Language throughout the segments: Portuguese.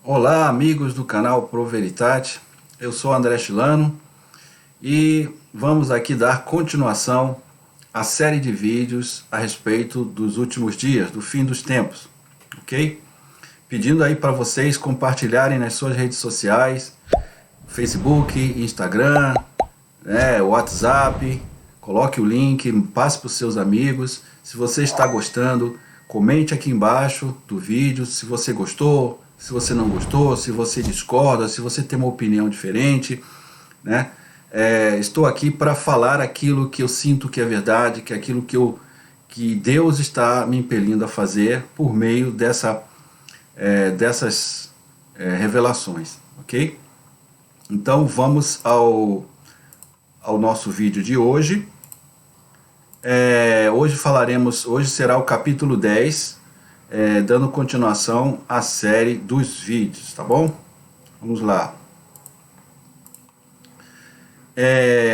Olá, amigos do canal Pro Veritate. Eu sou André Chilano e vamos aqui dar continuação à série de vídeos a respeito dos últimos dias, do fim dos tempos, ok? Pedindo aí para vocês compartilharem nas suas redes sociais, Facebook, Instagram, WhatsApp, coloque o link, passe para os seus amigos. Se você está gostando, comente aqui embaixo do vídeo se você gostou, se você não gostou, se você discorda, se você tem uma opinião diferente, né? Estou aqui para falar aquilo que eu sinto que é verdade, que é aquilo que Deus está me impelindo a fazer por meio dessas revelações, ok? Então vamos ao nosso vídeo de hoje. Hoje será o capítulo 10, dando continuação à série dos vídeos, tá bom? Vamos lá.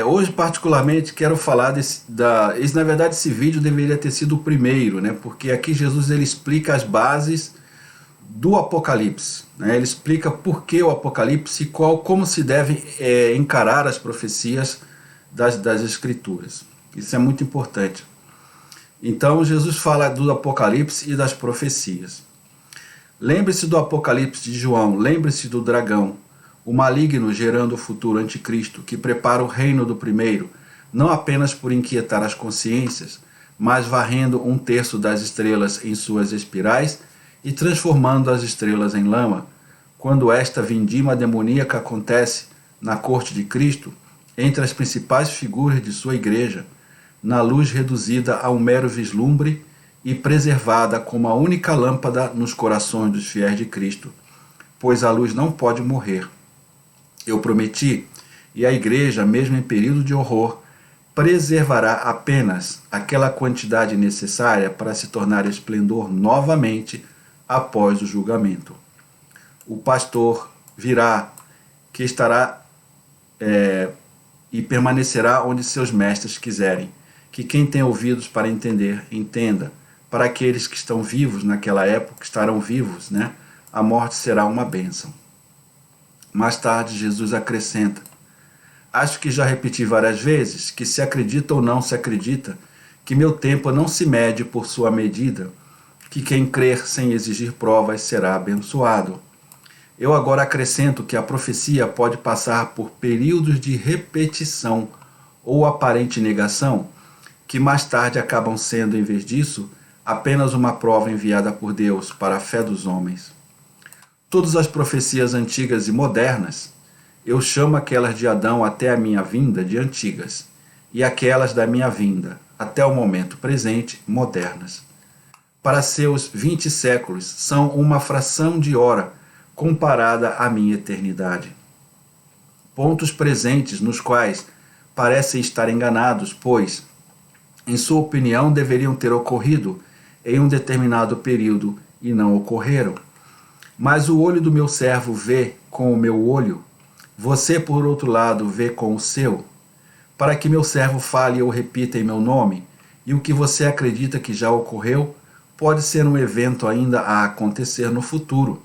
Hoje particularmente quero falar na verdade esse vídeo deveria ter sido o primeiro, né? Porque aqui Jesus ele explica as bases do Apocalipse, né? Ele explica por que o Apocalipse e como se deve encarar as profecias das Escrituras. Isso é muito importante. Então Jesus fala do Apocalipse e das profecias. Lembre-se do Apocalipse de João, lembre-se do dragão, o maligno gerando o futuro anticristo, que prepara o reino do primeiro, não apenas por inquietar as consciências, mas varrendo 1/3 das estrelas em suas espirais e transformando as estrelas em lama. Quando esta vindima demoníaca acontece na corte de Cristo, entre as principais figuras de sua igreja, na luz reduzida a um mero vislumbre e preservada como a única lâmpada nos corações dos fiéis de Cristo, pois a luz não pode morrer. Eu prometi, e a igreja, mesmo em período de horror, preservará apenas aquela quantidade necessária para se tornar esplendor novamente após o julgamento. O pastor virá, que estará e permanecerá onde seus mestres quiserem. Que quem tem ouvidos para entender, entenda. Para aqueles que estão vivos naquela época, estarão vivos, né? A morte será uma bênção. Mais tarde, Jesus acrescenta: acho que já repeti várias vezes que se acredita ou não se acredita, que meu tempo não se mede por sua medida, que quem crer sem exigir provas será abençoado. Eu agora acrescento que a profecia pode passar por períodos de repetição ou aparente negação, que mais tarde acabam sendo, em vez disso, apenas uma prova enviada por Deus para a fé dos homens. Todas as profecias antigas e modernas, eu chamo aquelas de Adão até a minha vinda de antigas, e aquelas da minha vinda até o momento presente, modernas. Para seus 20 séculos, são uma fração de hora comparada à minha eternidade. Pontos presentes nos quais parecem estar enganados, pois, em sua opinião, deveriam ter ocorrido em um determinado período e não ocorreram. Mas o olho do meu servo vê com o meu olho, você, por outro lado, vê com o seu, para que meu servo fale ou repita em meu nome, e o que você acredita que já ocorreu pode ser um evento ainda a acontecer no futuro.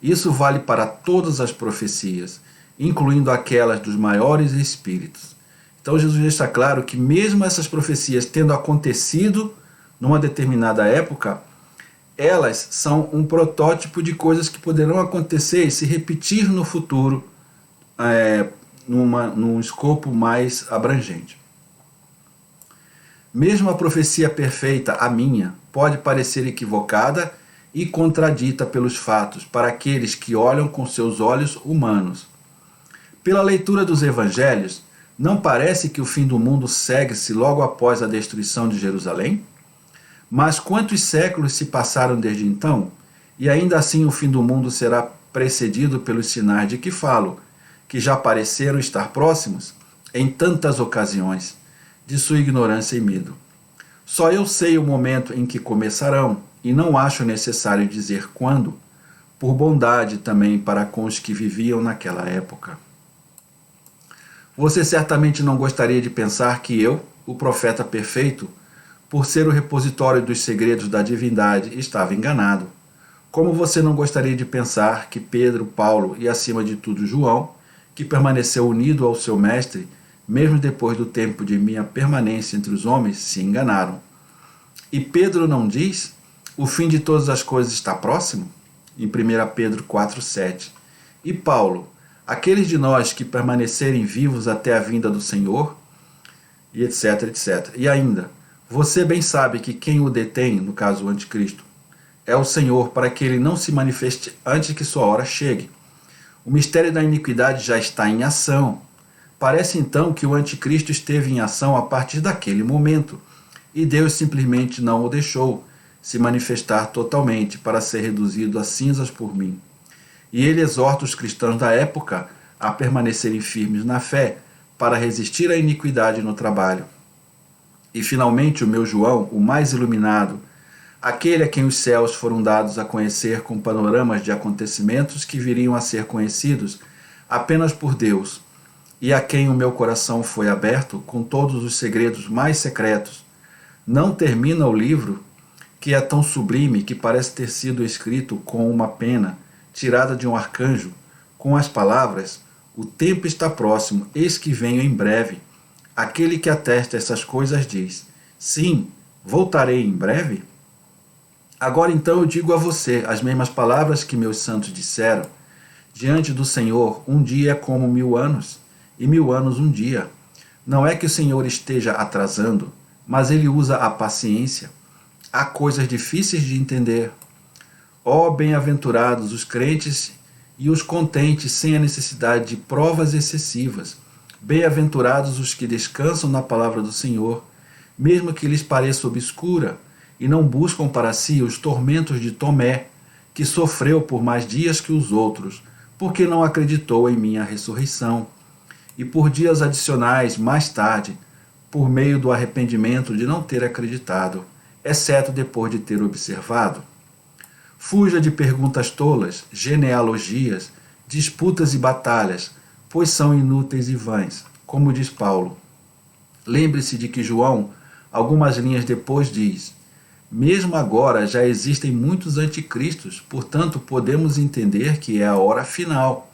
Isso vale para todas as profecias, incluindo aquelas dos maiores espíritos. Então Jesus deixa claro que mesmo essas profecias tendo acontecido numa determinada época, elas são um protótipo de coisas que poderão acontecer e se repetir no futuro, num escopo mais abrangente. Mesmo a profecia perfeita, a minha, pode parecer equivocada e contradita pelos fatos para aqueles que olham com seus olhos humanos. Pela leitura dos evangelhos, não parece que o fim do mundo segue-se logo após a destruição de Jerusalém? Mas quantos séculos se passaram desde então? E ainda assim o fim do mundo será precedido pelos sinais de que falo, que já pareceram estar próximos em tantas ocasiões, de sua ignorância e medo. Só eu sei o momento em que começarão, e não acho necessário dizer quando, por bondade também para com os que viviam naquela época. Você certamente não gostaria de pensar que eu, o profeta perfeito, por ser o repositório dos segredos da divindade, estava enganado. Como você não gostaria de pensar que Pedro, Paulo e, acima de tudo, João, que permaneceu unido ao seu mestre, mesmo depois do tempo de minha permanência entre os homens, se enganaram? E Pedro não diz: o fim de todas as coisas está próximo? Em 1 Pedro 4,7. E Paulo: aqueles de nós que permanecerem vivos até a vinda do Senhor, e etc, etc. E ainda, você bem sabe que quem o detém, no caso o anticristo, é o Senhor, para que ele não se manifeste antes que sua hora chegue. O mistério da iniquidade já está em ação. Parece então que o anticristo esteve em ação a partir daquele momento, e Deus simplesmente não o deixou se manifestar totalmente para ser reduzido a cinzas por mim. E ele exorta os cristãos da época a permanecerem firmes na fé, para resistir à iniquidade no trabalho. E finalmente o meu João, o mais iluminado, aquele a quem os céus foram dados a conhecer com panoramas de acontecimentos que viriam a ser conhecidos apenas por Deus, e a quem o meu coração foi aberto com todos os segredos mais secretos, não termina o livro, que é tão sublime que parece ter sido escrito com uma pena tirada de um arcanjo, com as palavras: o tempo está próximo, eis que venho em breve. Aquele que atesta essas coisas diz: sim, voltarei em breve? Agora então eu digo a você as mesmas palavras que meus santos disseram. Diante do Senhor, um dia é como 1000 anos, e 1000 anos um dia. Não é que o Senhor esteja atrasando, mas ele usa a paciência. Há coisas difíceis de entender. Ó bem-aventurados os crentes e os contentes sem a necessidade de provas excessivas. Bem-aventurados os que descansam na palavra do Senhor, mesmo que lhes pareça obscura, e não buscam para si os tormentos de Tomé, que sofreu por mais dias que os outros, porque não acreditou em minha ressurreição, e por dias adicionais mais tarde, por meio do arrependimento de não ter acreditado, exceto depois de ter observado. Fuja de perguntas tolas, genealogias, disputas e batalhas, pois são inúteis e vãs, como diz Paulo. Lembre-se de que João, algumas linhas depois, diz: mesmo agora já existem muitos anticristos, portanto podemos entender que é a hora final.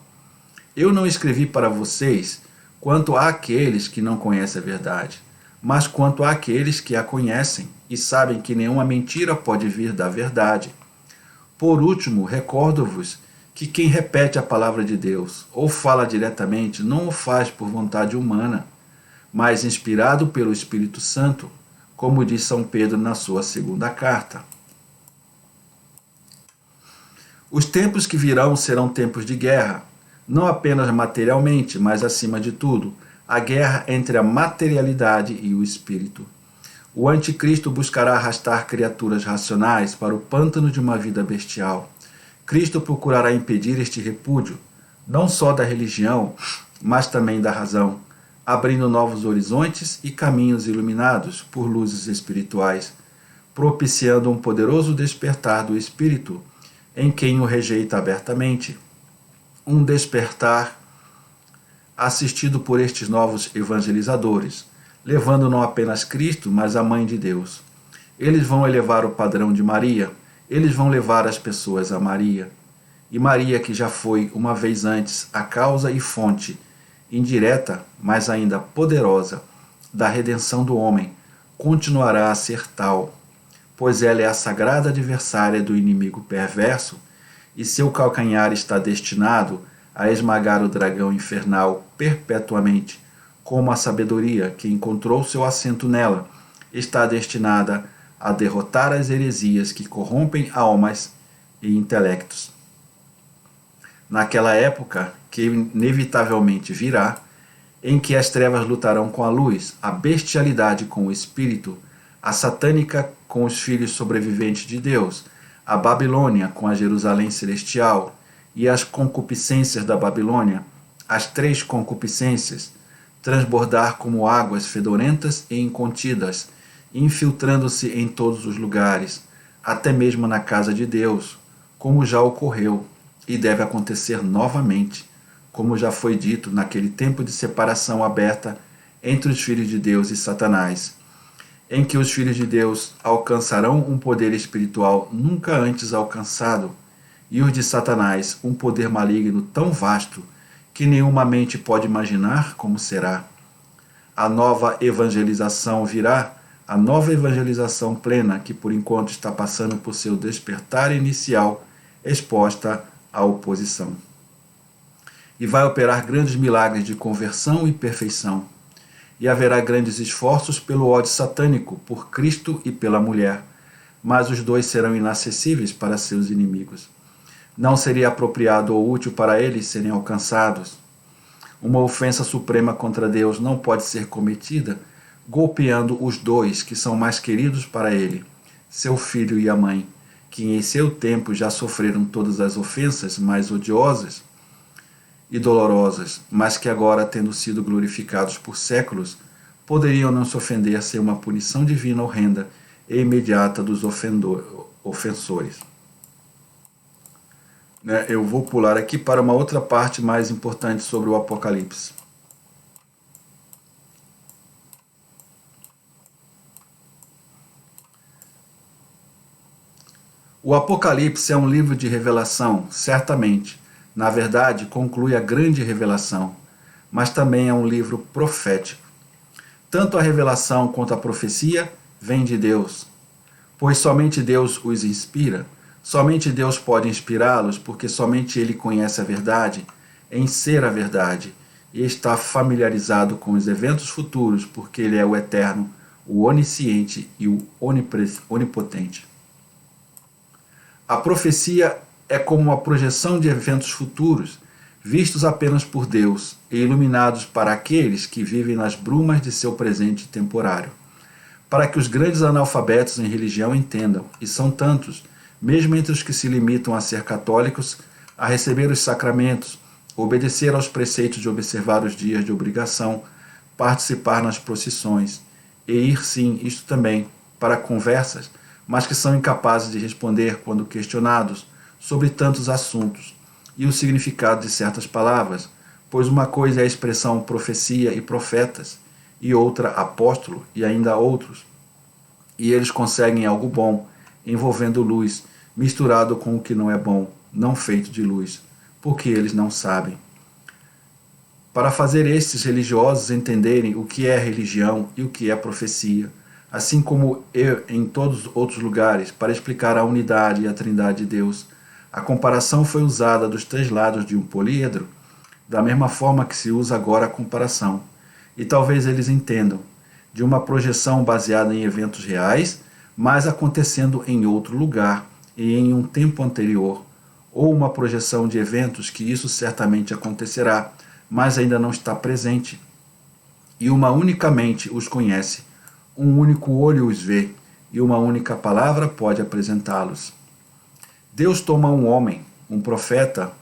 Eu não escrevi para vocês quanto àqueles que não conhecem a verdade, mas quanto àqueles que a conhecem e sabem que nenhuma mentira pode vir da verdade. Por último, recordo-vos que quem repete a palavra de Deus ou fala diretamente não o faz por vontade humana, mas inspirado pelo Espírito Santo, como diz São Pedro na sua segunda carta. Os tempos que virão serão tempos de guerra, não apenas materialmente, mas acima de tudo, a guerra entre a materialidade e o espírito. O anticristo buscará arrastar criaturas racionais para o pântano de uma vida bestial. Cristo procurará impedir este repúdio, não só da religião, mas também da razão, abrindo novos horizontes e caminhos iluminados por luzes espirituais, propiciando um poderoso despertar do espírito em quem o rejeita abertamente. Um despertar assistido por estes novos evangelizadores, levando não apenas Cristo, mas a Mãe de Deus. Eles vão elevar o padrão de Maria, eles vão levar as pessoas a Maria. E Maria, que já foi uma vez antes a causa e fonte, indireta, mas ainda poderosa, da redenção do homem, continuará a ser tal, pois ela é a sagrada adversária do inimigo perverso, e seu calcanhar está destinado a esmagar o dragão infernal perpetuamente, como a sabedoria que encontrou seu assento nela está destinada a derrotar as heresias que corrompem almas e intelectos. Naquela época, que inevitavelmente virá, em que as trevas lutarão com a luz, a bestialidade com o espírito, a satânica com os filhos sobreviventes de Deus, a Babilônia com a Jerusalém celestial e as concupiscências da Babilônia, as 3 concupiscências, transbordar como águas fedorentas e incontidas, infiltrando-se em todos os lugares, até mesmo na casa de Deus, como já ocorreu e deve acontecer novamente, como já foi dito naquele tempo de separação aberta entre os filhos de Deus e Satanás, em que os filhos de Deus alcançarão um poder espiritual nunca antes alcançado e os de Satanás um poder maligno tão vasto que nenhuma mente pode imaginar como será. A nova evangelização virá, a nova evangelização plena que por enquanto está passando por seu despertar inicial, exposta à oposição. E vai operar grandes milagres de conversão e perfeição. E haverá grandes esforços pelo ódio satânico, por Cristo e pela mulher, mas os dois serão inacessíveis para seus inimigos. Não seria apropriado ou útil para eles serem alcançados. Uma ofensa suprema contra Deus não pode ser cometida golpeando os dois que são mais queridos para ele, seu filho e a mãe, que em seu tempo já sofreram todas as ofensas mais odiosas e dolorosas, mas que agora, tendo sido glorificados por séculos, poderiam não se ofender sem uma punição divina horrenda e imediata dos ofensores. Eu vou pular aqui para uma outra parte mais importante sobre o Apocalipse. O Apocalipse é um livro de revelação, certamente. Na verdade, conclui a grande revelação, mas também é um livro profético. Tanto a revelação quanto a profecia vêm de Deus, pois somente Deus os inspira. Somente Deus pode inspirá-los, porque somente Ele conhece a verdade, em ser a verdade, e está familiarizado com os eventos futuros, porque Ele é o eterno, o onisciente e o onipotente. A profecia é como uma projeção de eventos futuros, vistos apenas por Deus e iluminados para aqueles que vivem nas brumas de seu presente temporário, para que os grandes analfabetos em religião entendam, e são tantos, mesmo entre os que se limitam a ser católicos, a receber os sacramentos, obedecer aos preceitos de observar os dias de obrigação, participar nas procissões, e ir sim, isto também, para conversas, mas que são incapazes de responder quando questionados sobre tantos assuntos e o significado de certas palavras, pois uma coisa é a expressão profecia e profetas, e outra apóstolo e ainda outros, e eles conseguem algo bom, envolvendo luz, misturado com o que não é bom, não feito de luz, porque eles não sabem. Para fazer estes religiosos entenderem o que é religião e o que é profecia, assim como em todos os outros lugares, para explicar a unidade e a trindade de Deus, a comparação foi usada dos três lados de um poliedro, da mesma forma que se usa agora a comparação. E talvez eles entendam, de uma projeção baseada em eventos reais, mas acontecendo em outro lugar e em um tempo anterior, ou uma projeção de eventos que isso certamente acontecerá, mas ainda não está presente. E uma única mente os conhece, um único olho os vê, e uma única palavra pode apresentá-los. Deus toma um homem, um profeta,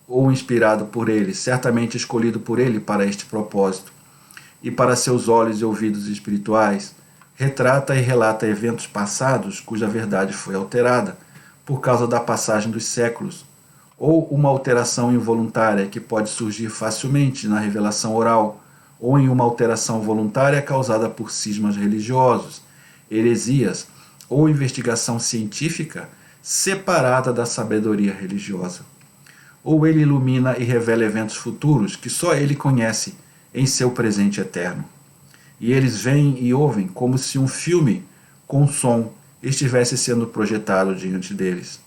ou inspirado por ele, certamente escolhido por ele para este propósito, e para seus olhos e ouvidos espirituais, retrata e relata eventos passados cuja verdade foi alterada por causa da passagem dos séculos, ou uma alteração involuntária que pode surgir facilmente na revelação oral, ou em uma alteração voluntária causada por cismas religiosos, heresias ou investigação científica separada da sabedoria religiosa. Ou ele ilumina e revela eventos futuros que só ele conhece em seu presente eterno. E eles veem e ouvem como se um filme com som estivesse sendo projetado diante deles.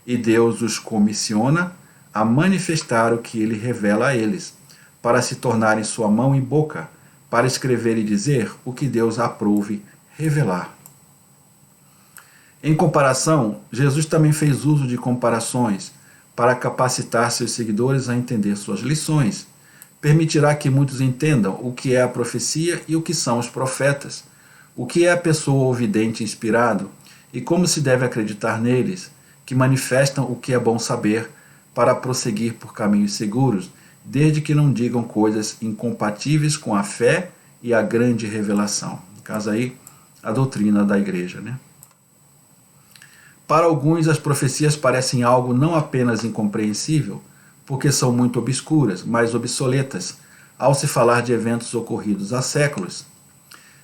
E Deus os comissiona a manifestar o que ele revela a eles, para se tornarem sua mão e boca, para escrever e dizer o que Deus aprouve revelar. Em comparação, Jesus também fez uso de comparações para capacitar seus seguidores a entender suas lições. Permitirá que muitos entendam o que é a profecia e o que são os profetas, o que é a pessoa ou vidente inspirado e como se deve acreditar neles, que manifestam o que é bom saber para prosseguir por caminhos seguros, desde que não digam coisas incompatíveis com a fé e a grande revelação. No caso aí, a doutrina da igreja, né? Para alguns, as profecias parecem algo não apenas incompreensível, porque são muito obscuras, mas obsoletas, ao se falar de eventos ocorridos há séculos.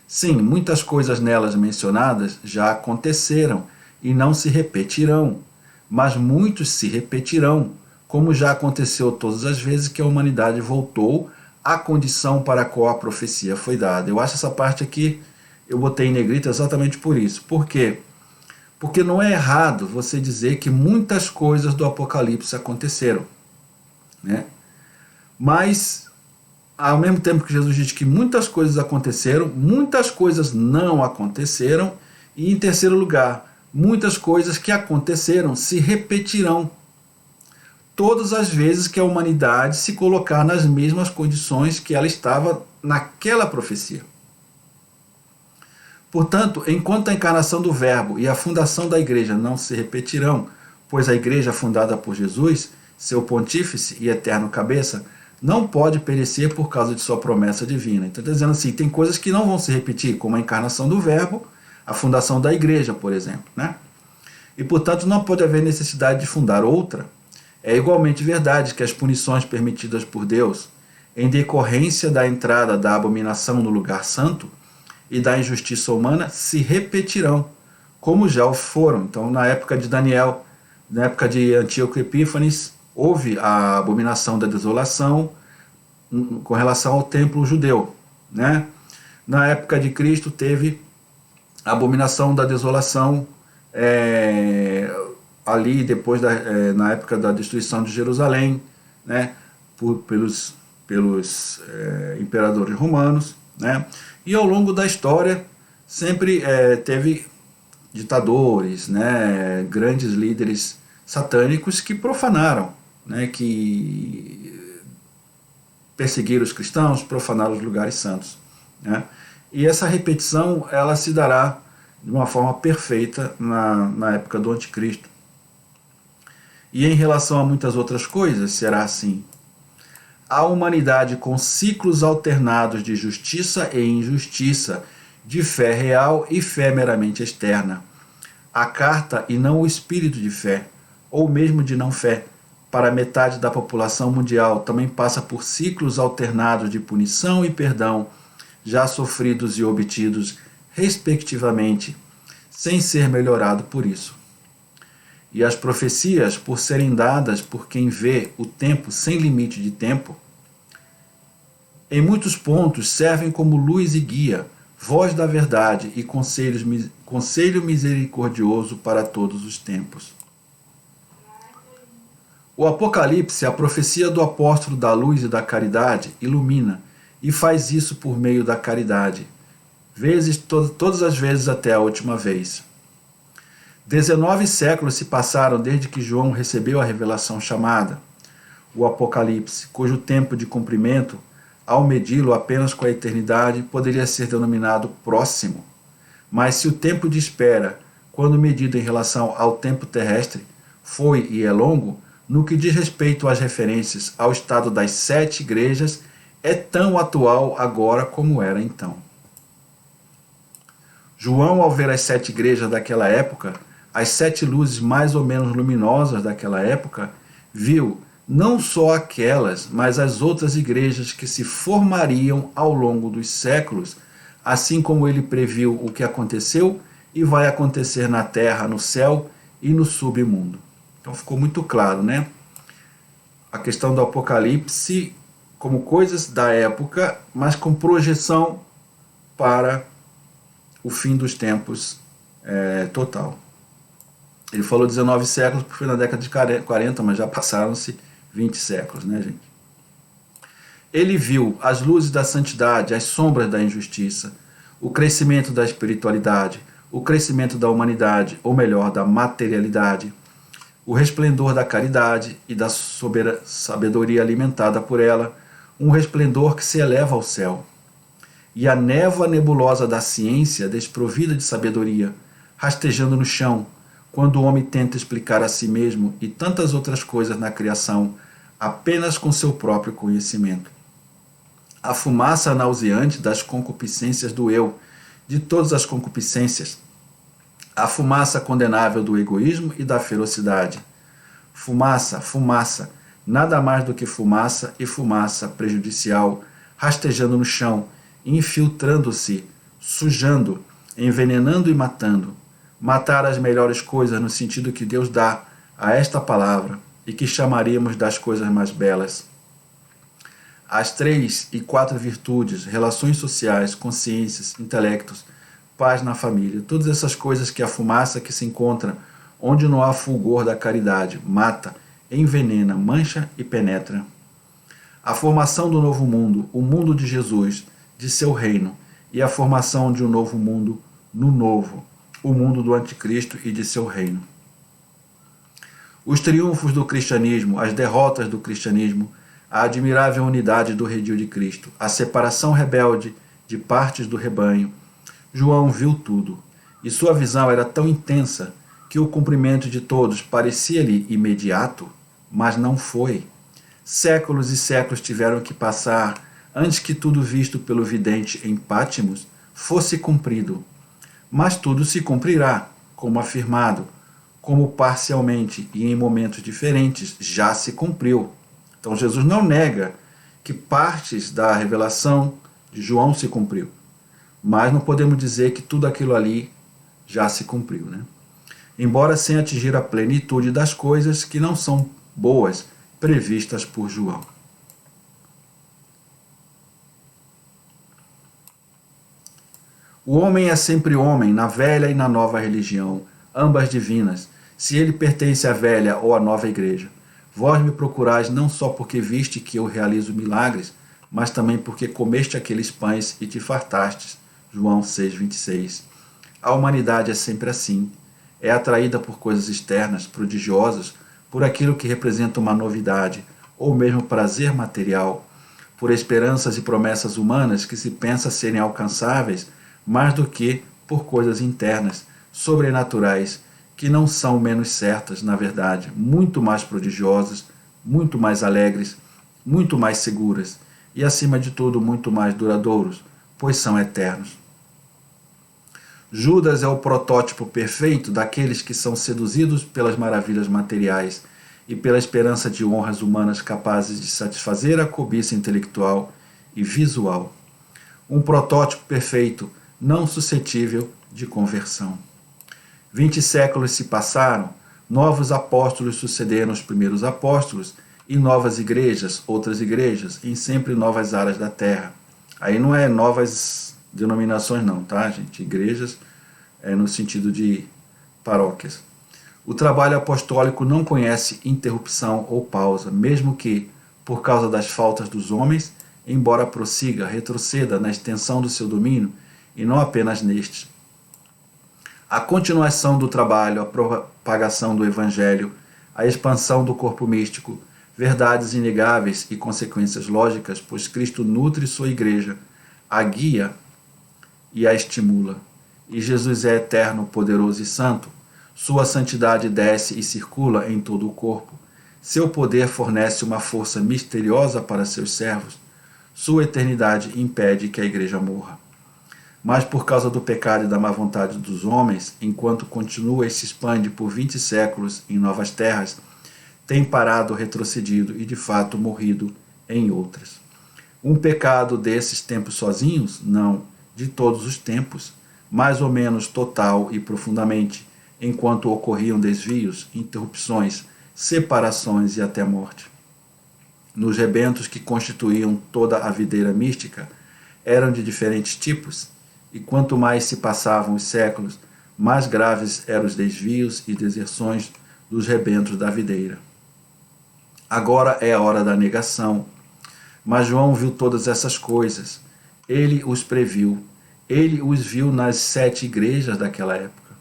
Sim, muitas coisas nelas mencionadas já aconteceram e não se repetirão, mas muitos se repetirão, como já aconteceu todas as vezes que a humanidade voltou à condição para a qual a profecia foi dada. Eu acho essa parte aqui, eu botei em negrito exatamente por isso. Por quê? Porque não é errado você dizer que muitas coisas do Apocalipse aconteceram, né? Mas, ao mesmo tempo que Jesus diz que muitas coisas aconteceram, muitas coisas não aconteceram, e em terceiro lugar, muitas coisas que aconteceram se repetirão todas as vezes que a humanidade se colocar nas mesmas condições que ela estava naquela profecia. Portanto, enquanto a encarnação do Verbo e a fundação da igreja não se repetirão, pois a igreja fundada por Jesus, seu pontífice e eterno cabeça, não pode perecer por causa de sua promessa divina. Então está dizendo assim, tem coisas que não vão se repetir, como a encarnação do Verbo, a fundação da igreja, por exemplo, né? E, portanto, não pode haver necessidade de fundar outra. É igualmente verdade que as punições permitidas por Deus, em decorrência da entrada da abominação no lugar santo e da injustiça humana, se repetirão, como já o foram. Então, na época de Daniel, na época de Antíoco Epífanes, houve a abominação da desolação com relação ao templo judeu, né? Na época de Cristo teve a abominação da desolação ali depois na época da destruição de Jerusalém, né? Pelos imperadores romanos, né? E ao longo da história sempre teve ditadores, né? Grandes líderes satânicos que profanaram, né? Que perseguiram os cristãos, profanaram os lugares santos, né? E essa repetição ela se dará de uma forma perfeita na época do anticristo. E em relação a muitas outras coisas, será assim. A humanidade com ciclos alternados de justiça e injustiça, de fé real e fé meramente externa. A carta e não o espírito de fé, ou mesmo de não fé, para metade da população mundial também passa por ciclos alternados de punição e perdão, já sofridos e obtidos, respectivamente, sem ser melhorado por isso. E as profecias, por serem dadas por quem vê o tempo sem limite de tempo, em muitos pontos servem como luz e guia, voz da verdade e conselho misericordioso para todos os tempos. O Apocalipse, a profecia do apóstolo da luz e da caridade, ilumina, e faz isso por meio da caridade, todas as vezes até a última vez. 19 séculos se passaram desde que João recebeu a revelação chamada, o Apocalipse, cujo tempo de cumprimento, ao medi-lo apenas com a eternidade, poderia ser denominado próximo. Mas se o tempo de espera, quando medido em relação ao tempo terrestre, foi e é longo, no que diz respeito às referências ao estado das 7 igrejas, é tão atual agora como era então. João, ao ver as 7 igrejas daquela época, as 7 luzes mais ou menos luminosas daquela época, viu não só aquelas, mas as outras igrejas que se formariam ao longo dos séculos, assim como ele previu o que aconteceu e vai acontecer na terra, no céu e no submundo. Então ficou muito claro, né? A questão do Apocalipse como coisas da época, mas com projeção para o fim dos tempos total. Ele falou 19 séculos porque foi na década de 40, mas já passaram-se 20 séculos, né, gente? Ele viu as luzes da santidade, as sombras da injustiça, o crescimento da espiritualidade, o crescimento da humanidade, ou melhor, da materialidade, o resplendor da caridade e da sabedoria alimentada por ela, um resplendor que se eleva ao céu. E a névoa nebulosa da ciência, desprovida de sabedoria, rastejando no chão, quando o homem tenta explicar a si mesmo e tantas outras coisas na criação, apenas com seu próprio conhecimento. A fumaça nauseante das concupiscências do eu, de todas as concupiscências. A fumaça condenável do egoísmo e da ferocidade. Fumaça, fumaça, nada mais do que fumaça e fumaça prejudicial, rastejando no chão, infiltrando-se, sujando, envenenando e matando. Matar as melhores coisas no sentido que Deus dá, a esta palavra e que chamaríamos das coisas mais belas. As 3 e 4 virtudes, relações sociais, consciências, intelectos, paz na família, todas essas coisas que a fumaça que se encontra onde não há fulgor da caridade mata, envenena, mancha e penetra. A formação do novo mundo, o mundo de Jesus, de seu reino, e a formação de um novo mundo no novo, o mundo do anticristo e de seu reino. Os triunfos do cristianismo, as derrotas do cristianismo, a admirável unidade do redil de Cristo, a separação rebelde de partes do rebanho. João viu tudo, e sua visão era tão intensa que o cumprimento de todos parecia-lhe imediato, mas não foi. Séculos e séculos tiveram que passar antes que tudo visto pelo vidente em Pátimos fosse cumprido. Mas tudo se cumprirá, como afirmado, como parcialmente e em momentos diferentes já se cumpriu. Então Jesus não nega que partes da revelação de João se cumpriu, mas não podemos dizer que tudo aquilo ali já se cumpriu, né? Embora sem atingir a plenitude das coisas que não são boas previstas por João. O homem é sempre homem, na velha e na nova religião, ambas divinas, se ele pertence à velha ou à nova igreja. Vós me procurais não só porque viste que eu realizo milagres, mas também porque comeste aqueles pães e te fartastes. João 6,26. A humanidade é sempre assim. É atraída por coisas externas, prodigiosas, por aquilo que representa uma novidade, ou mesmo prazer material, por esperanças e promessas humanas que se pensa serem alcançáveis, mais do que por coisas internas, sobrenaturais, que não são menos certas, na verdade, muito mais prodigiosas, muito mais alegres, muito mais seguras e, acima de tudo, muito mais duradouros, pois são eternos. Judas é o protótipo perfeito daqueles que são seduzidos pelas maravilhas materiais e pela esperança de honras humanas capazes de satisfazer a cobiça intelectual e visual. Um protótipo perfeito, não suscetível de conversão. 20 séculos se passaram, novos apóstolos sucederam os primeiros apóstolos e novas igrejas, outras igrejas, em sempre novas áreas da terra. Aí não é novas denominações não, tá, gente? Igrejas é no sentido de paróquias. O trabalho apostólico não conhece interrupção ou pausa, mesmo que, por causa das faltas dos homens, embora prossiga, retroceda na extensão do seu domínio, e não apenas nestes. A continuação do trabalho, a propagação do Evangelho, a expansão do corpo místico, verdades inegáveis e consequências lógicas, pois Cristo nutre sua igreja, a guia e a estimula. E Jesus é eterno, poderoso e santo. Sua santidade desce e circula em todo o corpo. Seu poder fornece uma força misteriosa para seus servos. Sua eternidade impede que a igreja morra. Mas por causa do pecado e da má vontade dos homens, enquanto continua e se expande por 20 séculos em novas terras, tem parado, retrocedido e de fato morrido em outras. Um pecado desses tempos sozinhos? Não, de todos os tempos, mais ou menos total e profundamente, enquanto ocorriam desvios, interrupções, separações e até morte. Nos rebentos que constituíam toda a videira mística, eram de diferentes tipos, e quanto mais se passavam os séculos, mais graves eram os desvios e deserções dos rebentos da videira. Agora é a hora da negação. Mas João viu todas essas coisas. Ele os previu. Ele os viu nas 7 igrejas daquela época.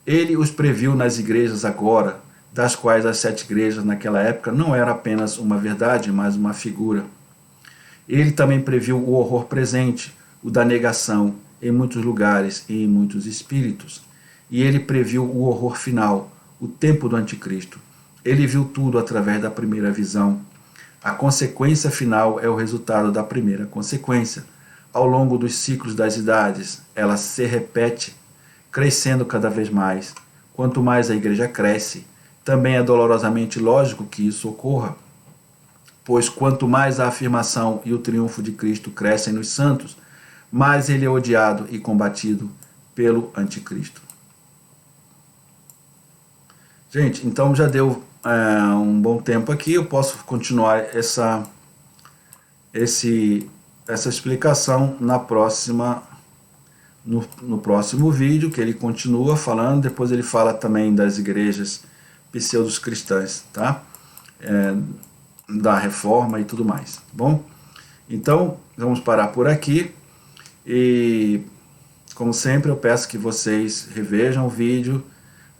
Ele os previu nas igrejas agora, das quais as 7 igrejas naquela época não era apenas uma verdade, mas uma figura. Ele também previu o horror presente, o da negação, em muitos lugares e em muitos espíritos. E ele previu o horror final, o tempo do anticristo. Ele viu tudo através da primeira visão. A consequência final é o resultado da primeira consequência. Ao longo dos ciclos das idades, ela se repete, crescendo cada vez mais. Quanto mais a igreja cresce, também é dolorosamente lógico que isso ocorra, pois quanto mais a afirmação e o triunfo de Cristo crescem nos santos, mais ele é odiado e combatido pelo anticristo. Gente, então já deu um bom tempo aqui, eu posso continuar essa explicação na próxima, no próximo vídeo, que ele continua falando, depois ele fala também das igrejas pseudos cristãs, tá? Da reforma e tudo mais, tá bom? Então, vamos parar por aqui e, como sempre, eu peço que vocês revejam o vídeo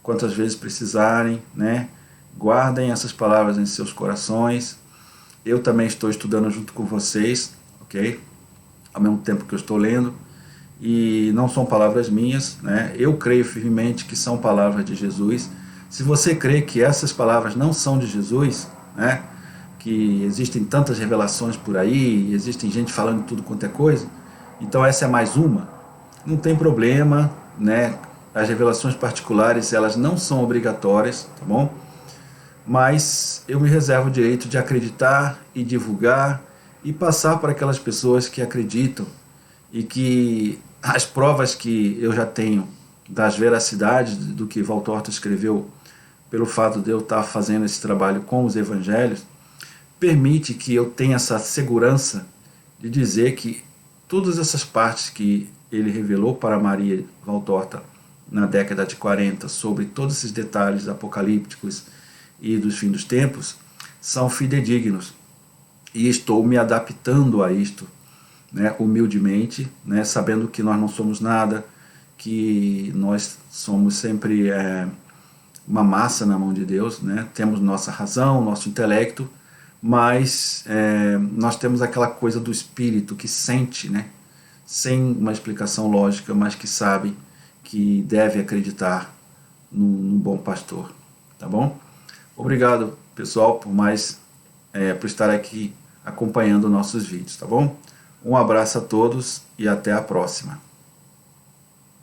quantas vezes precisarem, né? Guardem essas palavras em seus corações. Eu também estou estudando junto com vocês, ok? Ao mesmo tempo que eu estou lendo, e não são palavras minhas, né? Eu creio firmemente que são palavras de Jesus. Se você crê que essas palavras não são de Jesus, né? Que existem tantas revelações por aí, existem gente falando tudo quanto é coisa, então essa é mais uma, não tem problema, né? As revelações particulares, elas não são obrigatórias, tá bom? Mas eu me reservo o direito de acreditar e divulgar e passar para aquelas pessoas que acreditam e que as provas que eu já tenho das veracidades do que Valtorta escreveu, pelo fato de eu estar fazendo esse trabalho com os evangelhos, permite que eu tenha essa segurança de dizer que todas essas partes que ele revelou para Maria Valtorta na década de 40, sobre todos esses detalhes apocalípticos e dos fins dos tempos, são fidedignos. E estou me adaptando a isto, né, humildemente, né, sabendo que nós não somos nada, que nós somos sempre uma massa na mão de Deus, né, temos nossa razão, nosso intelecto, mas nós temos aquela coisa do espírito que sente, né, sem uma explicação lógica, mas que sabe que deve acreditar no bom pastor, tá bom? Obrigado, pessoal, por estar aqui acompanhando nossos vídeos, tá bom? Um abraço a todos e até a próxima.